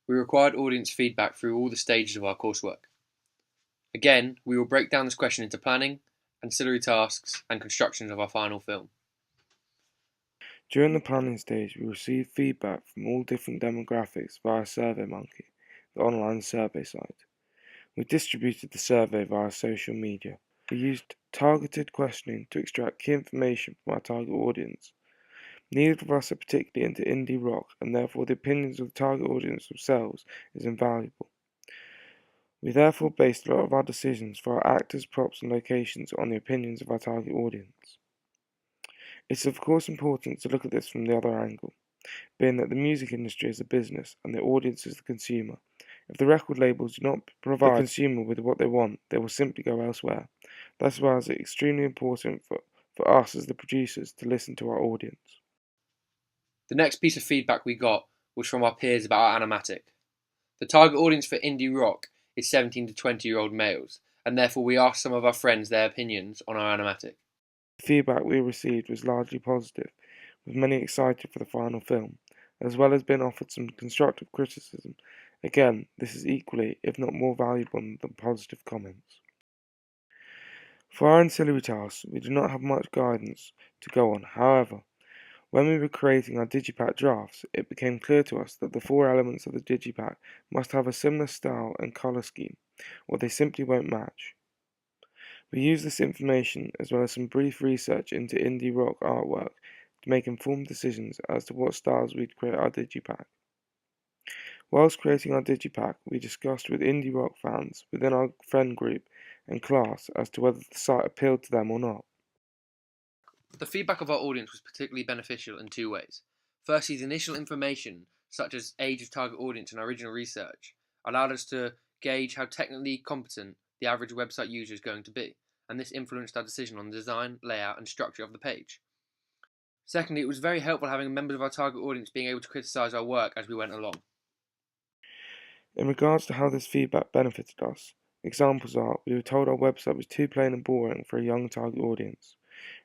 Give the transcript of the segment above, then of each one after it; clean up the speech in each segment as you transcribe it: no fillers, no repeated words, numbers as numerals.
We required audience feedback through all the stages of our coursework. Again, we will break down this question into planning, ancillary tasks, and construction of our final film. During the planning stage, we received feedback from all different demographics via SurveyMonkey, the online survey site. We distributed the survey via social media. We used targeted questioning to extract key information from our target audience. Neither of us are particularly into indie rock, and therefore the opinions of the target audience themselves is invaluable. We therefore based a lot of our decisions for our actors, props, and locations on the opinions of our target audience. It's of course important to look at this from the other angle, being that the music industry is a business and the audience is the consumer. If the record labels do not provide the consumer with what they want, they will simply go elsewhere. That's why it's extremely important for us as the producers to listen to our audience. The next piece of feedback we got was from our peers about our animatic. The target audience for indie rock is 17 to 20-year-old males, and therefore we asked some of our friends their opinions on our animatic. The feedback we received was largely positive, with many excited for the final film, as well as being offered some constructive criticism. Again, this is equally, if not more valuable than positive comments. For our ancillary tasks, we do not have much guidance to go on. However, when we were creating our digipack drafts, it became clear to us that the 4 elements of the digipack must have a similar style and colour scheme, or they simply won't match. We used this information, as well as some brief research into indie rock artwork, to make informed decisions as to what styles we'd create our digipack. Whilst creating our digipack, we discussed with indie rock fans within our friend group and class as to whether the site appealed to them or not. The feedback of our audience was particularly beneficial in 2 ways. Firstly, the initial information, such as age of target audience and original research, allowed us to gauge how technically competent the average website user is going to be, and this influenced our decision on the design, layout, and structure of the page. Secondly, it was very helpful having members of our target audience being able to criticise our work as we went along. In regards to how this feedback benefited us, examples are we were told our website was too plain and boring for a young target audience.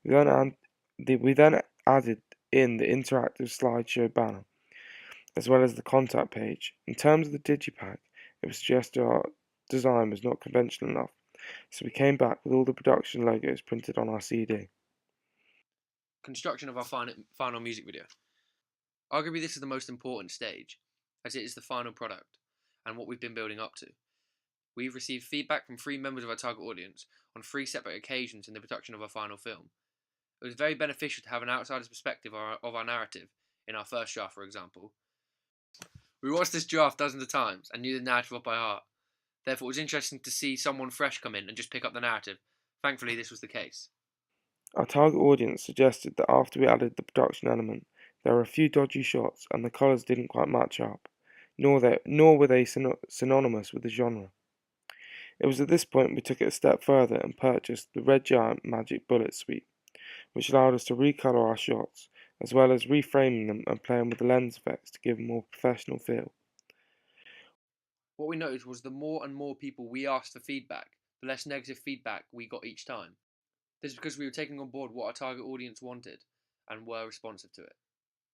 We then added in the interactive slideshow banner, as well as the contact page. In terms of the digipack, it was suggested our design was not conventional enough, so we came back with all the production logos printed on our CD. Construction of our final music video. Arguably this is the most important stage, as it is the final product, and what we've been building up to. We've received feedback from 3 members of our target audience on 3 separate occasions in the production of our final film. It was very beneficial to have an outsider's perspective of our narrative, in our first draft for example. We watched this draft dozens of times and knew the narrative off by heart. Therefore it was interesting to see someone fresh come in and just pick up the narrative. Thankfully this was the case. Our target audience suggested that after we added the production element, there were a few dodgy shots and the colours didn't quite match up, nor were they synonymous with the genre. It was at this point we took it a step further and purchased the Red Giant Magic Bullet Suite, which allowed us to recolour our shots, as well as reframing them and playing with the lens effects to give a more professional feel. What we noticed was the more and more people we asked for feedback, the less negative feedback we got each time. This is because we were taking on board what our target audience wanted and were responsive to it.